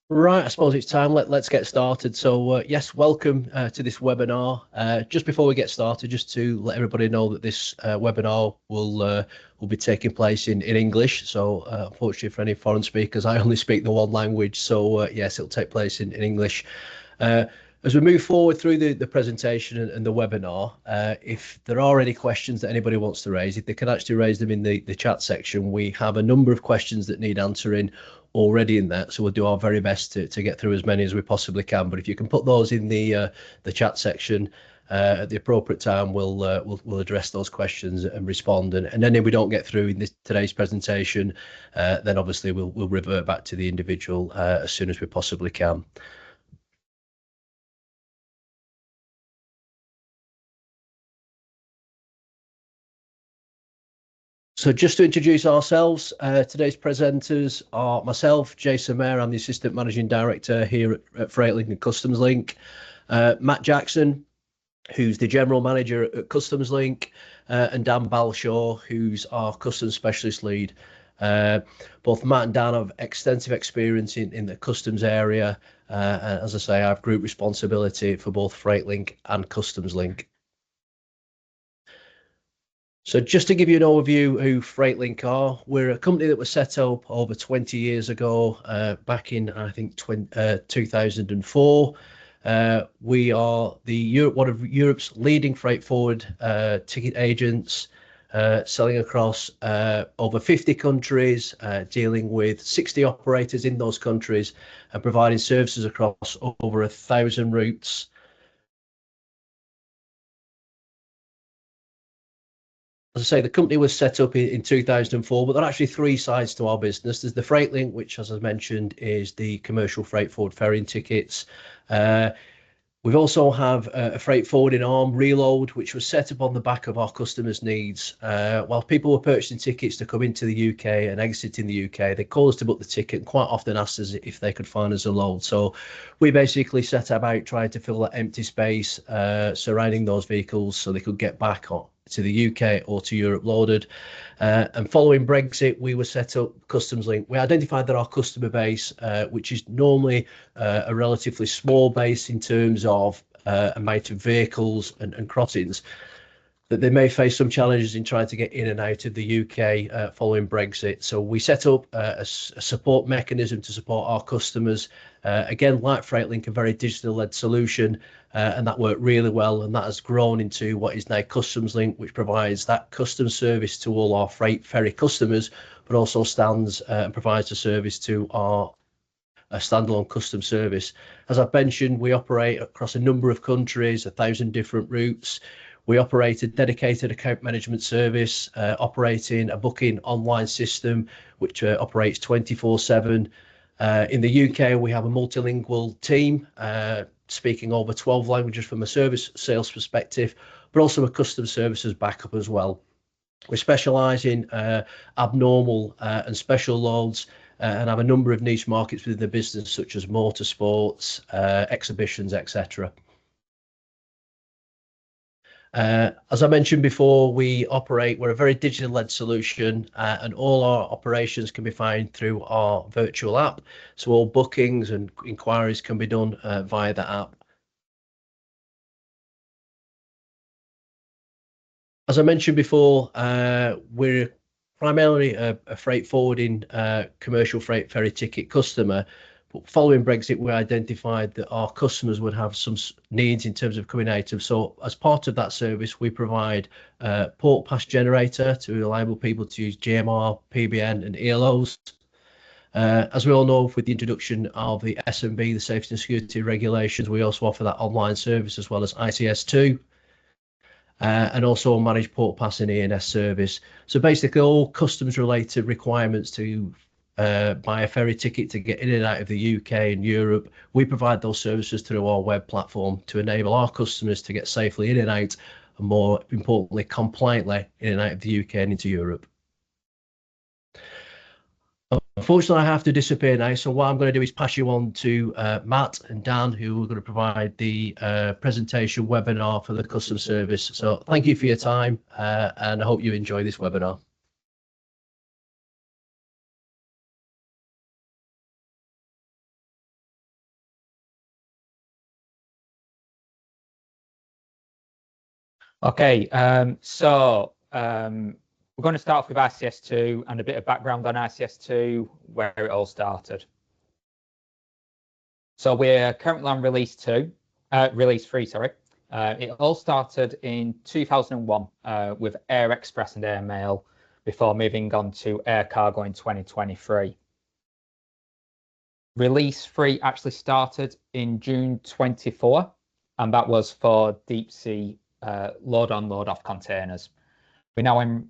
Right, I suppose it's time. Let's get started. So, yes, welcome to this webinar. Just before we get started, just to let everybody know that this webinar will be taking place in English. So, unfortunately, for any foreign speakers, I only speak the one language. So, yes, it'll take place in English. As we move forward through the presentation and the webinar, if there are any questions that anybody wants to raise, if they can actually raise them in the chat section, we have a number of questions that need answering already in that, so we'll do our very best to get through as many as we possibly can. But if you can put those in the chat section at the appropriate time, we'll address those questions and respond. And then if we don't get through in today's presentation, then obviously we'll revert back to the individual as soon as we possibly can. So just to introduce ourselves, today's presenters are myself, Jason Mayer. I'm the Assistant Managing Director here at Freightlink and CustomsLink. Matt Jackson, who's the General Manager at CustomsLink, and Dan Balshaw, who's our Customs Specialist Lead. Both Matt and Dan have extensive experience in the customs area. And as I say, I have group responsibility for both Freightlink and CustomsLink. So just to give you an overview who Freightlink are, we're a company that was set up over 20 years ago, back in, I think, 2004. We are one of Europe's leading freight forward ticket agents, selling across over 50 countries, dealing with 60 operators in those countries, and providing services across over 1,000 routes. As I say, the company was set up in 2004, but there are actually three sides to our business. There's the Freightlink, which, as I mentioned, is the commercial freight forward ferrying tickets. We also have a freight forwarding arm, Reload, which was set up on the back of our customers' needs. While people were purchasing tickets to come into the UK and exiting the UK, they called us to book the ticket and quite often asked us if they could find us a load. So we basically set about trying to fill that empty space surrounding those vehicles so they could get back on to the UK or to Europe loaded. And following Brexit, we were set up CustomsLink. We identified that our customer base, which is normally a relatively small base in terms of amount of vehicles and crossings, that they may face some challenges in trying to get in and out of the UK following Brexit. So we set up a support mechanism to support our customers. Again, like Freightlink, a very digital-led solution, and that worked really well. And that has grown into what is now CustomsLink, which provides that custom service to all our freight ferry customers, but also stands and provides a service to our standalone custom service. As I've mentioned, we operate across a number of countries, 1,000 different routes. We operate a dedicated account management service, operating a booking online system, which operates 24/7. In the UK, we have a multilingual team, speaking over 12 languages from a service sales perspective, but also a custom services backup as well. We specialise in abnormal and special loads, and have a number of niche markets within the business, such as motorsports, exhibitions, etc. As I mentioned before, we're a very digital-led solution, and all our operations can be found through our virtual app. So all bookings and inquiries can be done via the app. As I mentioned before, we're primarily a freight forwarding commercial freight ferry ticket customer. But following Brexit, we identified that our customers would have some needs in terms of coming out of. So as part of that service, we provide port pass generator to enable people to use GMR, PBN and ELOs. As we all know, with the introduction of the S&B, the safety and security regulations, we also offer that online service as well as ICS2. And also manage port pass and ENS service. So basically all customs related requirements to buy a ferry ticket to get in and out of the UK and Europe, we provide those services through our web platform to enable our customers to get safely in and out, and more importantly, compliantly in and out of the UK and into Europe. Unfortunately, I have to disappear now. So what I'm going to do is pass you on to Matt and Dan, who are going to provide the presentation webinar for the custom service. So thank you for your time, and I hope you enjoy this webinar. Okay, we're going to start off with ICS2 and a bit of background on ICS2, where it all started. So we're currently on release 3, sorry. It all started in 2001 with Air Express and Air Mail before moving on to Air Cargo in 2023. Release 3 actually started in June 24, and that was for deep sea load on, load off containers. We're now in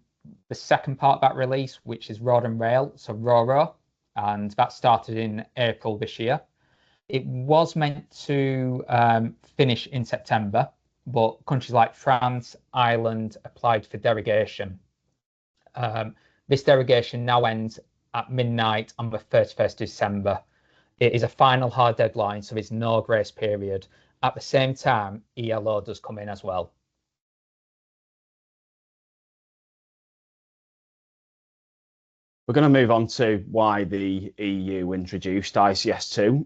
the second part of that release, which is Road and Rail, so RoRo, and that started in April this year. It was meant to finish in September, but countries like France, Ireland applied for derogation. This derogation now ends at midnight on the 31st December. It is a final hard deadline, so there's no grace period. At the same time, ELO does come in as well. We're going to move on to why the EU introduced ICS2.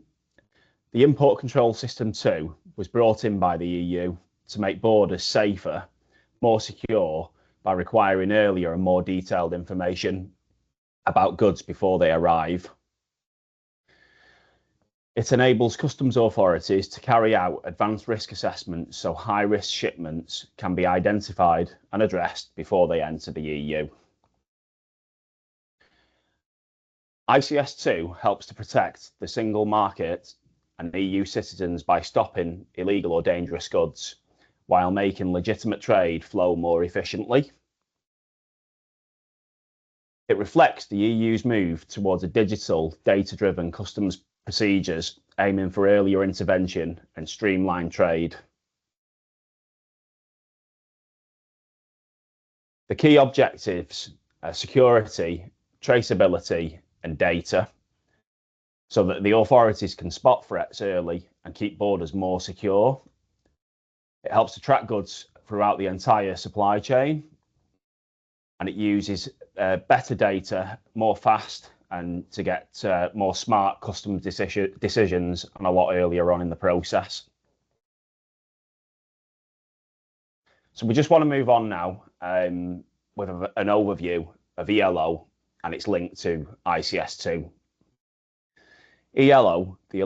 The Import Control System 2 was brought in by the EU to make borders safer, more secure, by requiring earlier and more detailed information about goods before they arrive. It enables customs authorities to carry out advanced risk assessments so high-risk shipments can be identified and addressed before they enter the EU. ICS2 helps to protect the single market and EU citizens by stopping illegal or dangerous goods while making legitimate trade flow more efficiently. It reflects the EU's move towards a digital, data-driven customs procedures aiming for earlier intervention and streamlined trade. The key objectives are security, traceability, and data, so that the authorities can spot threats early and keep borders more secure. It helps to track goods throughout the entire supply chain, and it uses better data more fast and to get more smart customs decisions and a lot earlier on in the process. So we just want to move on now with an overview of ELO and its link to ICS2. ELO, the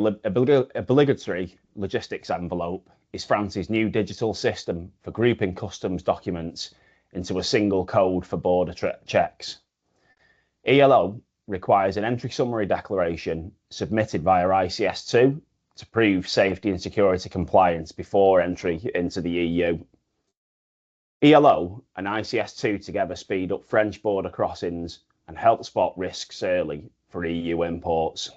obligatory logistics envelope, is France's new digital system for grouping customs documents into a single code for border checks. ELO requires an entry summary declaration submitted via ICS2 to prove safety and security compliance before entry into the EU. ELO and ICS2 together speed up French border crossings and help spot risks early for EU imports.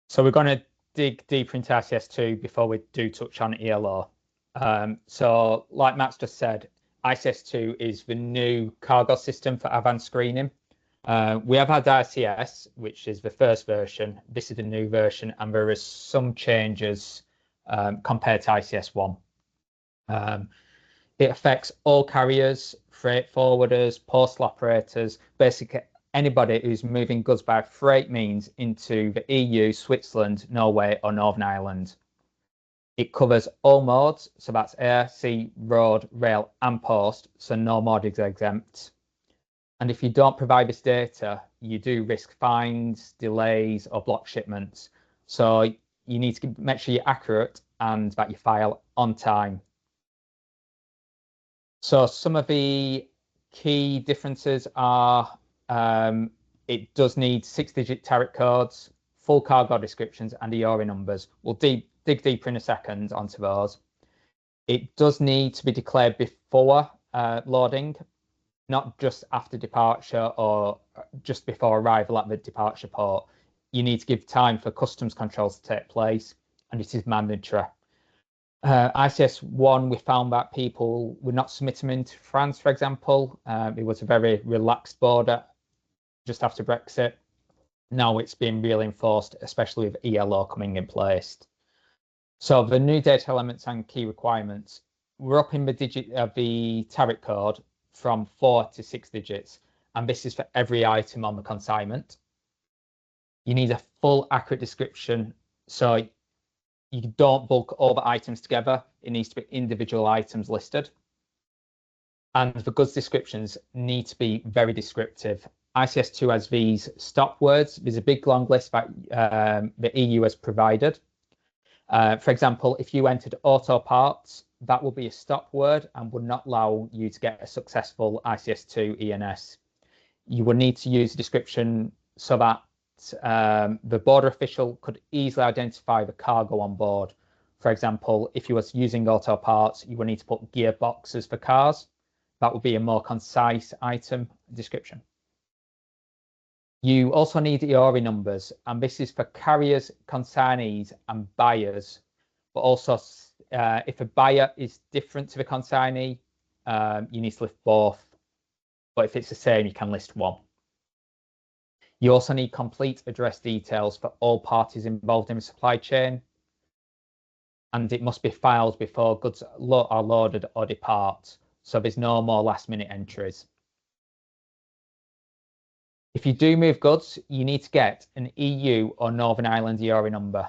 So we're going to dig deeper into ICS2 before we do touch on ELO. So like Matt's just said, ICS2 is the new cargo system for advanced screening. We have had ICS, which is the first version. This is the new version, and there is some changes compared to ICS1. It affects all carriers, freight forwarders, postal operators, basically anybody who's moving goods by freight means into the EU, Switzerland, Norway, or Northern Ireland. It covers all modes, so that's air, sea, road, rail, and post, so no mode is exempt. And if you don't provide this data, you do risk fines, delays, or block shipments. So you need to make sure you're accurate and that you file on time. So some of the key differences are it does need 6-digit tariff codes, full cargo descriptions, and EORI numbers. We'll dig deeper in a second onto those. It does need to be declared before loading, not just after departure or just before arrival at the departure port. You need to give time for customs controls to take place, and it is mandatory. ICS1, we found that people were not submitting into France, for example. It was a very relaxed border just after Brexit. Now it's being really enforced, especially with ELO coming in place. So the new data elements and key requirements, we're upping the tariff code from 4 to 6 digits, and this is for every item on the consignment. You need a full accurate description, so you don't bulk all the items together. It needs to be individual items listed. And the goods descriptions need to be very descriptive. ICS2 has these stop words. There's a big long list that the EU has provided. For example, if you entered auto parts, that will be a stop word and would not allow you to get a successful ICS2 ENS. You will need to use a description so that the border official could easily identify the cargo on board. For example, if you was using auto parts, you would need to put gearboxes for cars. That would be a more concise item description. You also need EORI numbers, and this is for carriers, consignees, and buyers. But also, if a buyer is different to the consignee, you need to list both. But if it's the same, you can list one. You also need complete address details for all parties involved in the supply chain. And it must be filed before goods are loaded or depart. So there's no more last minute entries. If you do move goods, you need to get an EU or Northern Ireland EORI number.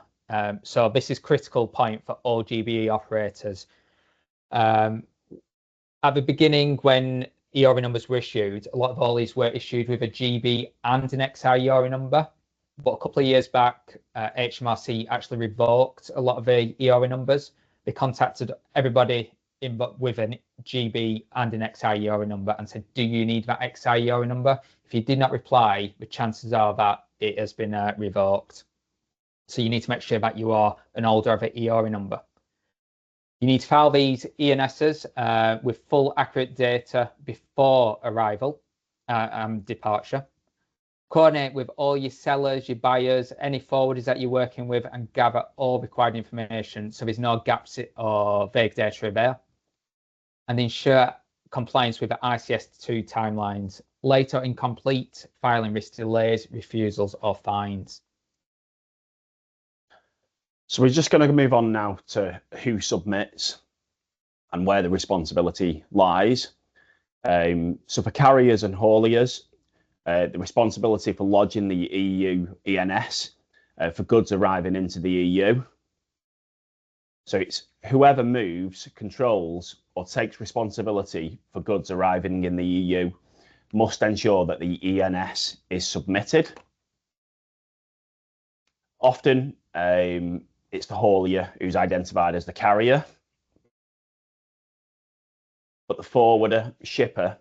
So this is critical point for all GBE operators. At the beginning, when EORI numbers were issued, a lot of hauliers were issued with a GB and an XI EORI number. But a couple of years back, HMRC actually revoked a lot of the EORI numbers. They contacted everybody with an GB and an XI EORI number and said, do you need that XI EORI number? If you did not reply, the chances are that it has been revoked. So you need to make sure that you are an holder of an EORI number. You need to file these ENSs with full accurate data before arrival and departure. Coordinate with all your sellers, your buyers, any forwarders that you're working with, and gather all required information so there's no gaps or vague data there. And ensure compliance with the ICS2 timelines. Late or incomplete filing risks delays, refusals, or fines. So we're just going to move on now to who submits and where the responsibility lies. So for carriers and hauliers, the responsibility for lodging the EU ENS for goods arriving into the EU. So it's whoever moves, controls, or takes responsibility for goods arriving in the EU must ensure that the ENS is submitted. Often, it's the haulier who's identified as the carrier, but the forwarder, shipper,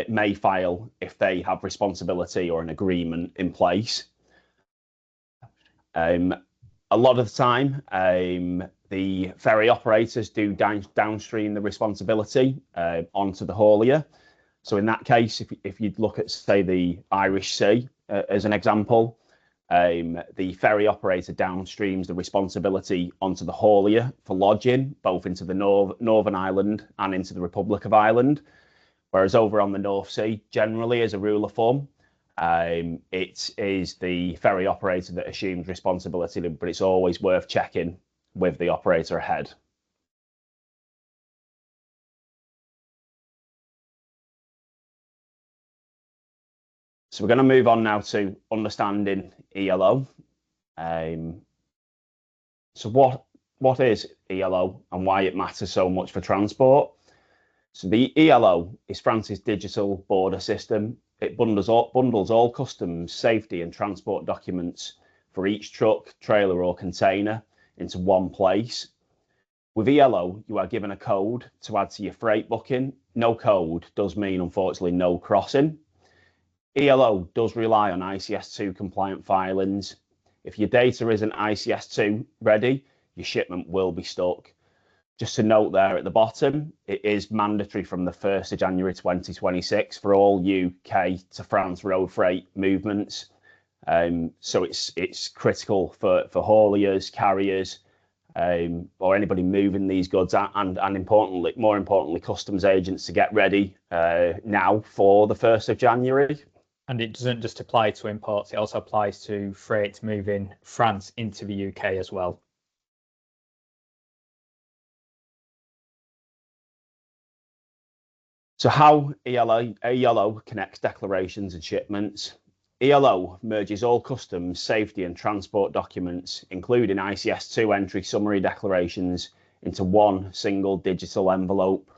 may file if they have responsibility or an agreement in place. A lot of the time, the ferry operators do downstream the responsibility onto the haulier. So in that case, if you look at, say, the Irish Sea as an example, the ferry operator downstreams the responsibility onto the haulier for lodging, both into the Northern Ireland and into the Republic of Ireland. Whereas over on the North Sea, generally, as a rule of thumb, it is the ferry operator that assumes responsibility, but it's always worth checking with the operator ahead. So we're going to move on now to understanding ELO. So what is ELO and why it matters so much for transport? So the ELO is France's digital border system. It bundles all customs, safety and transport documents for each truck, trailer or container into one place. With ELO, you are given a code to add to your freight booking. No code does mean, unfortunately, no crossing. ELO does rely on ICS2 compliant filings. If your data isn't ICS2 ready, your shipment will be stuck. Just to note there at the bottom, it is mandatory from the 1st of January 2026 for all UK to France road freight movements. So it's critical for hauliers, carriers, or anybody moving these goods, and importantly, more importantly, customs agents to get ready now for the 1st of January. And it doesn't just apply to imports, it also applies to freight moving France into the UK as well. So how ELO connects declarations and shipments. ELO merges all customs, safety and transport documents, including ICS2 entry summary declarations, into one single digital envelope.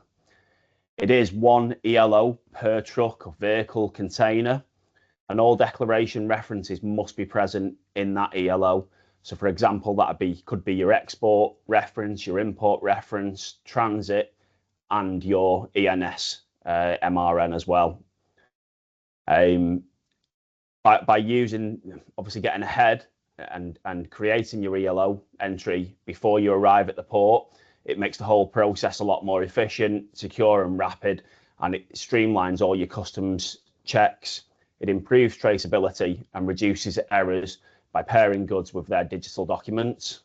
It is one ELO per truck or vehicle container, and all declaration references must be present in that ELO. So for example, could be your export reference, your import reference, transit, and your ENS MRN as well. By using, obviously getting ahead and creating your ELO entry before you arrive at the port, it makes the whole process a lot more efficient, secure and rapid, and it streamlines all your customs checks. It improves traceability and reduces errors by pairing goods with their digital documents.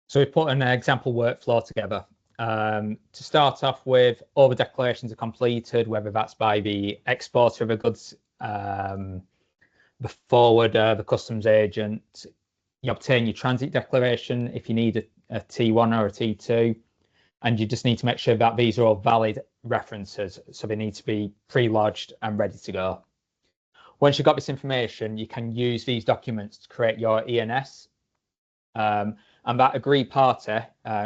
So we put an example workflow together. To start off with, all the declarations are completed, whether that's by the exporter of the goods, the forwarder, the customs agent. You obtain your transit declaration if you need a T1 or a T2, and you just need to make sure that these are all valid references, so they need to be pre-lodged and ready to go. Once you've got this information, you can use these documents to create your ENS, and that agreed party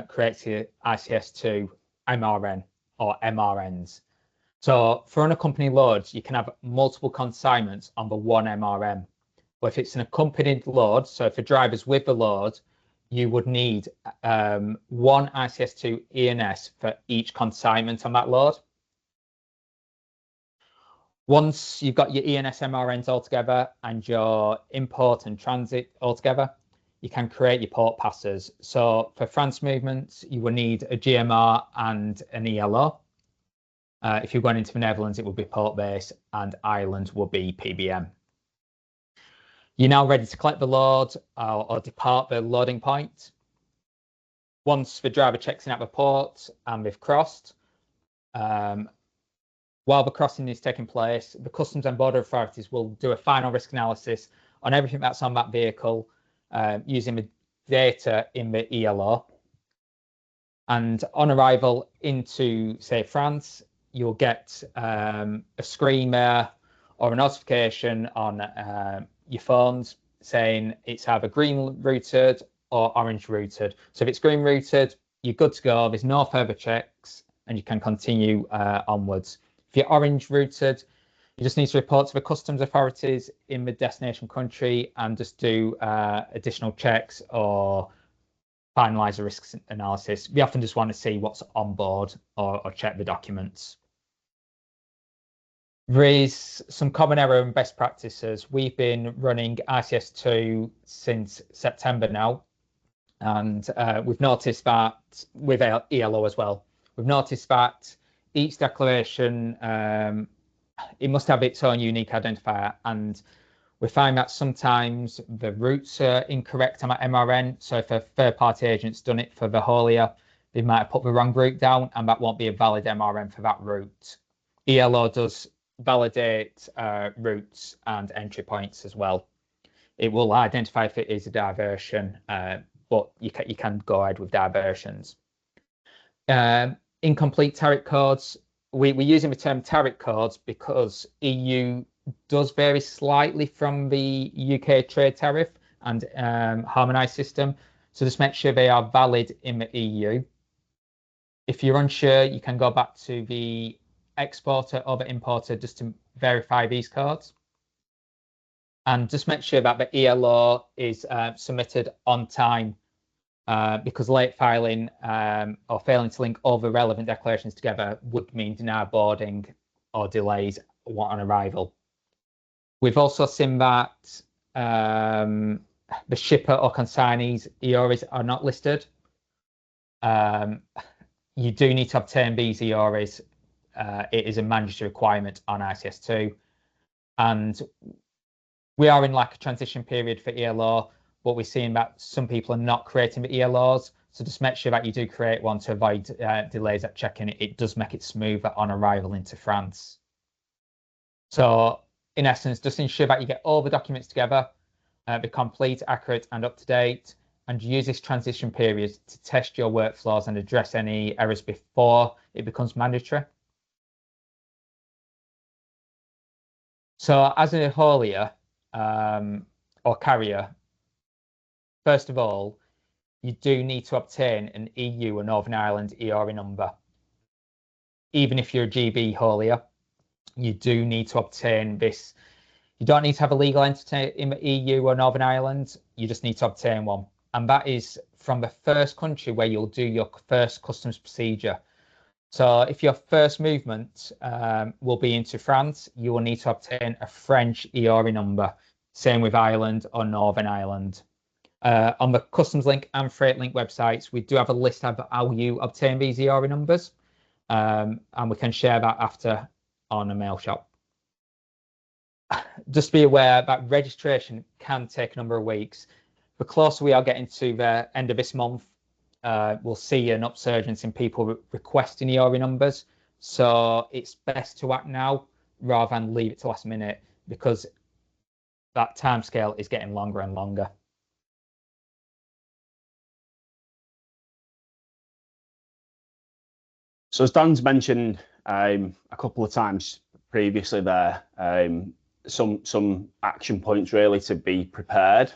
creates the ICS2 MRN or MRNs. So for unaccompanied loads, you can have multiple consignments on the one MRN. But if it's an accompanied load, so if a driver's with the load, you would need one ICS2 ENS for each consignment on that load. Once you've got your ENS MRNs all together and your import and transit all together, you can create your port passes. So for France movements, you will need a GMR and an ELO. If you're going into the Netherlands, it will be port base, and Ireland will be PBM. You're now ready to collect the load or depart the loading point. Once the driver checks in at the port and they've crossed, while the crossing is taking place, the Customs and Border authorities will do a final risk analysis on everything that's on that vehicle using the data in the ELO. And on arrival into, say, France, you'll get a screen there or a notification on your phones saying it's either green routed or orange routed. So if it's green routed, you're good to go. There's no further checks and you can continue onwards. If you're orange routed, you just need to report to the customs authorities in the destination country and just do additional checks or finalize a risk analysis. We often just want to see what's on board or check the documents. There is some common error and best practices. We've been running ICS2 since September now, and we've noticed that with ELO as well. We've noticed that each declaration, it must have its own unique identifier, and we find that sometimes the routes are incorrect on that MRN. So if a third-party agent's done it for the haulier, they might have put the wrong route down, and that won't be a valid MRN for that route. ELO does validate routes and entry points as well. It will identify if it is a diversion, but you can go ahead with diversions. Incomplete tariff codes. We're using the term tariff codes because EU does vary slightly from the UK trade tariff and harmonised system. So just make sure they are valid in the EU. If you're unsure, you can go back to the exporter or the importer just to verify these codes. And just make sure that the ELO is submitted on time, because late filing or failing to link all the relevant declarations together would mean denied boarding or delays on arrival. We've also seen that the shipper or consignees EORIs are not listed. You do need to obtain these EORIs. It is a mandatory requirement on ICS2. And we are in like a transition period for ELO, but we're seeing that some people are not creating the ELOs. So just make sure that you do create one to avoid delays at check-in. It does make it smoother on arrival into France. So in essence, just ensure that you get all the documents together, be complete, accurate and up to date, and use this transition period to test your workflows and address any errors before it becomes mandatory. So as a haulier or carrier, first of all, you do need to obtain an EU or Northern Ireland EORI number. Even if you're a GB haulier, you do need to obtain this. You don't need to have a legal entity in the EU or Northern Ireland. You just need to obtain one. And that is from the first country where you'll do your first customs procedure. So if your first movement will be into France, you will need to obtain a French EORI number. Same with Ireland or Northern Ireland. On the CustomsLink and Freightlink websites, we do have a list of how you obtain these EORI numbers, and we can share that after on a mail shop. Just be aware that registration can take a number of weeks. The closer we are getting to the end of this month, we'll see an upsurgence in people requesting EORI numbers. So it's best to act now rather than leave it to last minute, because that timescale is getting longer and longer. So as Dan's mentioned a couple of times previously there, some action points really to be prepared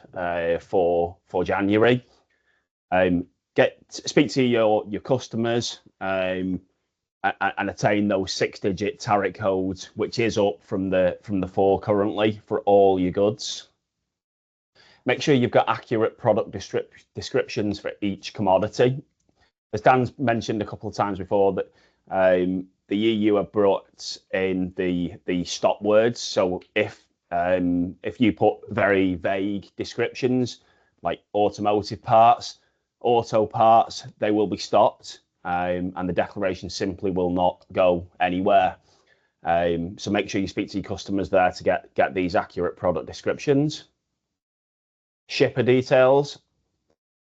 for January. Speak to your customers and attain those 6-digit tariff codes, which is up from the 4 currently for all your goods. Make sure you've got accurate product descriptions for each commodity. As Dan's mentioned a couple of times before, that the EU have brought in the stop words. So if you put very vague descriptions like automotive parts, auto parts, they will be stopped, and the declaration simply will not go anywhere. So make sure you speak to your customers there to get these accurate product descriptions. Shipper details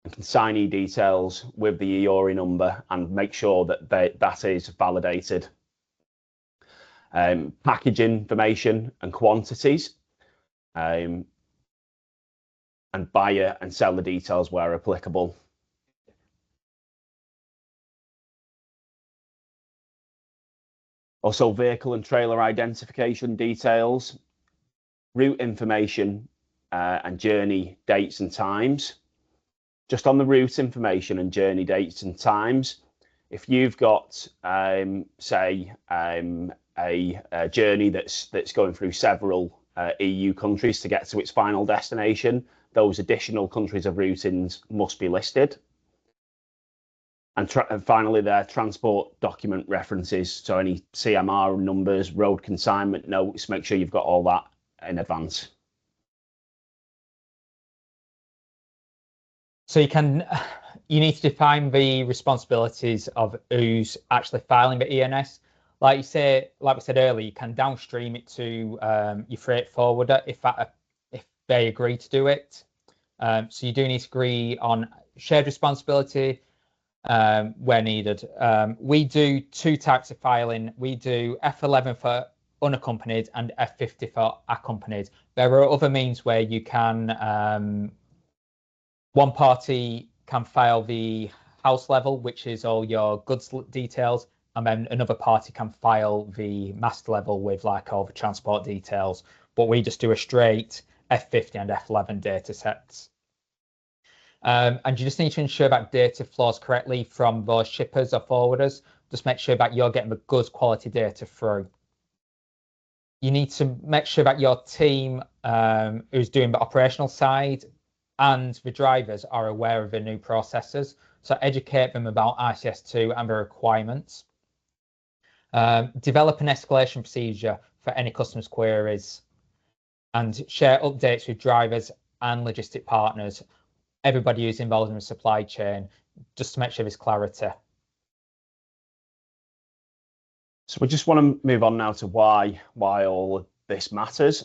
and consignee details with the EORI number, and make sure that that is validated. Package information and quantities, and buyer and seller details where applicable. Also, vehicle and trailer identification details, route information, and journey dates and times. Just on the route information and journey dates and times, if you've got, say, a journey that's going through several EU countries to get to its final destination, those additional countries of routings must be listed. And finally, their transport document references, so any CMR numbers, road consignment notes, make sure you've got all that in advance. So you need to define the responsibilities of who's actually filing the ENS. Like we said earlier, you can downstream it to your freight forwarder if they agree to do it. So you do need to agree on shared responsibility where needed. We do 2 types of filing. We do F11 for unaccompanied and F50 for accompanied. There are other means where you can one party can file the house level, which is all your goods details, and then another party can file the master level with like all the transport details. But we just do a straight F50 and F11 data sets. And you just need to ensure that data flows correctly from those shippers or forwarders. Just make sure that you're getting the good quality data through. You need to make sure that your team who's doing the operational side and the drivers are aware of the new processes. So educate them about ICS2 and the requirements. Develop an escalation procedure for any customs queries, and share updates with drivers and logistic partners, everybody who's involved in the supply chain, just to make sure there's clarity. So we just want to move on now to why all of this matters.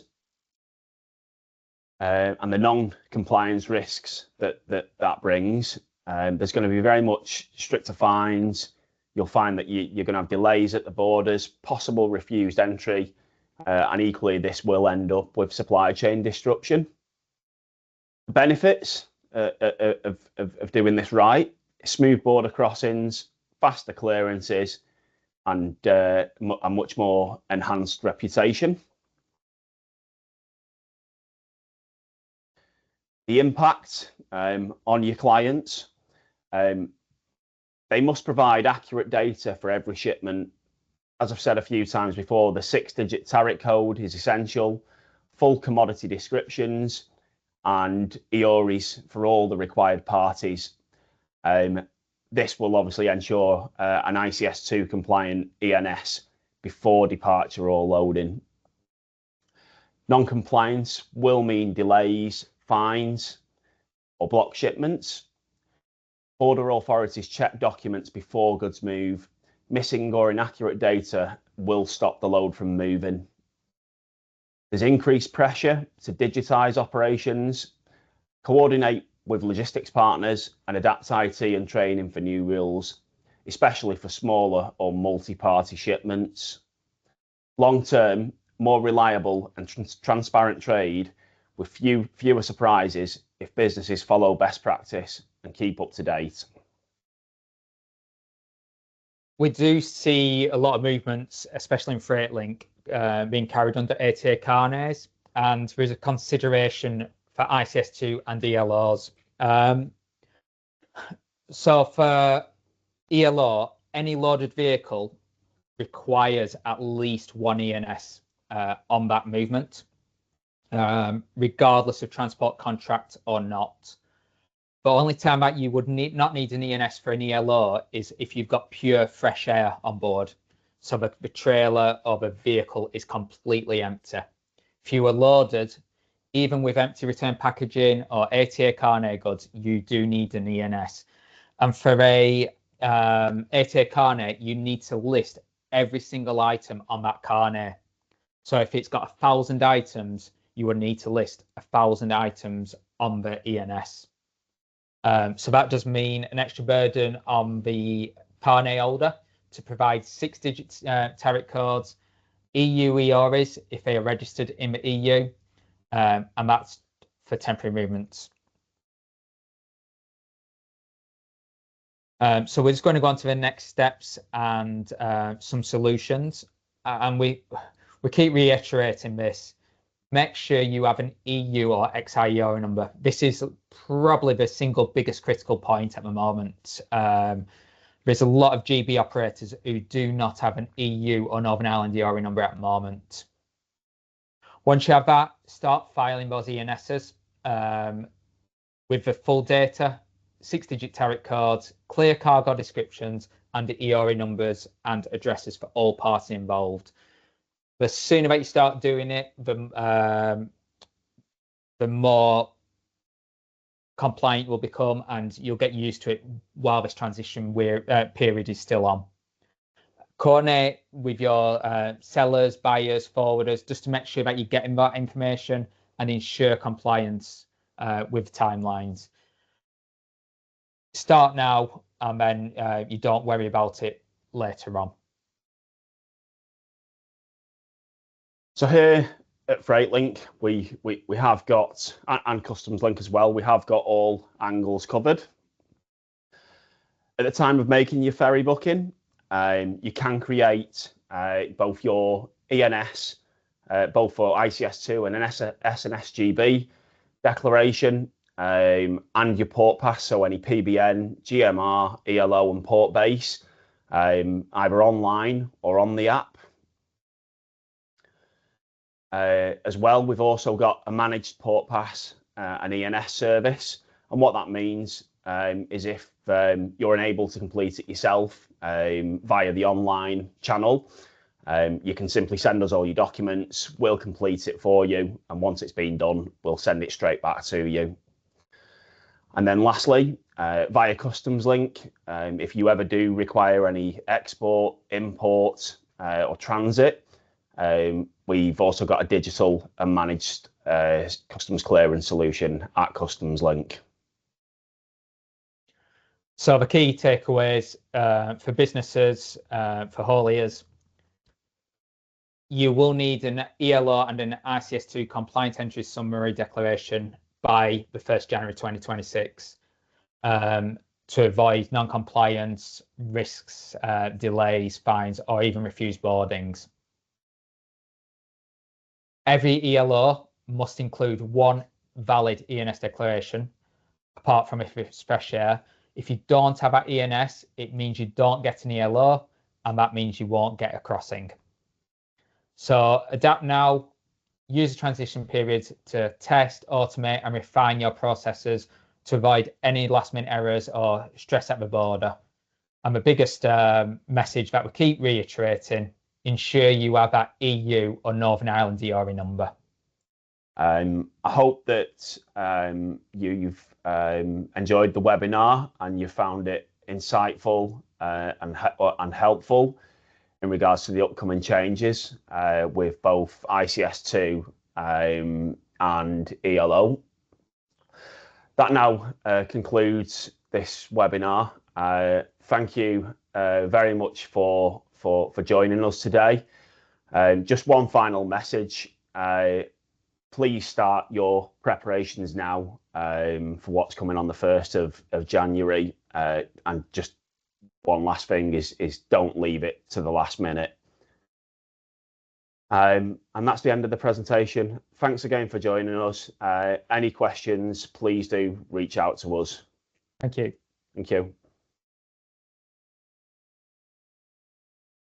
And the non-compliance risks that brings. There's going to be very much stricter fines. You'll find that you're going to have delays at the borders, possible refused entry, and equally this will end up with supply chain disruption. Benefits of doing this right: smooth border crossings, faster clearances, and a much more enhanced reputation. The impact on your clients. They must provide accurate data for every shipment. As I've said a few times before, the 6-digit tariff code is essential, full commodity descriptions, and EORIs for all the required parties. This will obviously ensure an ICS2 compliant ENS before departure or loading. Non-compliance will mean delays, fines, or block shipments. Border authorities check documents before goods move. Missing or inaccurate data will stop the load from moving. There's increased pressure to digitise operations, coordinate with logistics partners, and adapt IT and training for new rules, especially for smaller or multi-party shipments. Long-term, more reliable and transparent trade with fewer surprises if businesses follow best practice and keep up to date. We do see a lot of movements, especially in Freightlink, being carried under ATA carnets, and there is a consideration for ICS2 and ELOs. So for ELO, any loaded vehicle requires at least one ENS on that movement, regardless of transport contract or not. The only time that you would not need an ENS for an ELO is if you've got pure fresh air on board. So the trailer or the vehicle is completely empty. If you are loaded, even with empty return packaging or ATA carnet goods, you do need an ENS. And for a ATA carnet, you need to list every single item on that carnet. So if it's got 1,000 items, you would need to list 1,000 items on the ENS. So that does mean an extra burden on the carnet holder to provide 6-digit tariff codes, EU EORIs if they are registered in the EU, and that's for temporary movements. So we're just going to go on to the next steps and some solutions. And we keep reiterating this. Make sure you have an EU or XIEO number. This is probably the single biggest critical point at the moment. There's a lot of GB operators who do not have an EU or Northern Ireland EORI number at the moment. Once you have that, start filing those ENSs with the full data, 6-digit tariff codes, clear cargo descriptions, and the EORI numbers and addresses for all parties involved. The sooner that you start doing it, the more compliant will become, and you'll get used to it while this transition period is still on. Coordinate with your sellers, buyers, forwarders, just to make sure that you're getting that information and ensure compliance with timelines. Start now, and then you don't worry about it later on. So here at Freightlink, we have got, and CustomsLink as well, we have got all angles covered. At the time of making your ferry booking, you can create both your ENS, both for ICS2 and an SNSGB declaration, and your port pass, so any PBN, GMR, ELO and port base, either online or on the app. As well, we've also got a managed port pass, an ENS service, and what that means is if you're unable to complete it yourself via the online channel, you can simply send us all your documents, we'll complete it for you, and once it's been done, we'll send it straight back to you. And then lastly, via CustomsLink, if you ever do require any export, import, or transit, we've also got a digital and managed customs clearance solution at CustomsLink. So the key takeaways for businesses, for hauliers, you will need an ELO and an ICS2 compliant entry summary declaration by the 1st January 2026 to avoid non-compliance, risks, delays, fines, or even refused boardings. Every ELO must include one valid ENS declaration, apart from if it's fresh air. If you don't have that ENS, it means you don't get an ELO, and that means you won't get a crossing. So adapt now, use the transition period to test, automate, and refine your processes to avoid any last-minute errors or stress at the border. And the biggest message that we keep reiterating, ensure you have that EU or Northern Ireland DRE number. I hope that you've enjoyed the webinar and you found it insightful and helpful in regards to the upcoming changes with both ICS2 and ELO. That now concludes this webinar. Thank you very much for joining us today. Just one final message. Please start your preparations now for what's coming on the 1st of January. And just one last thing is don't leave it to the last minute. And that's the end of the presentation. Thanks again for joining us. Any questions, please do reach out to us. Thank you. Thank you.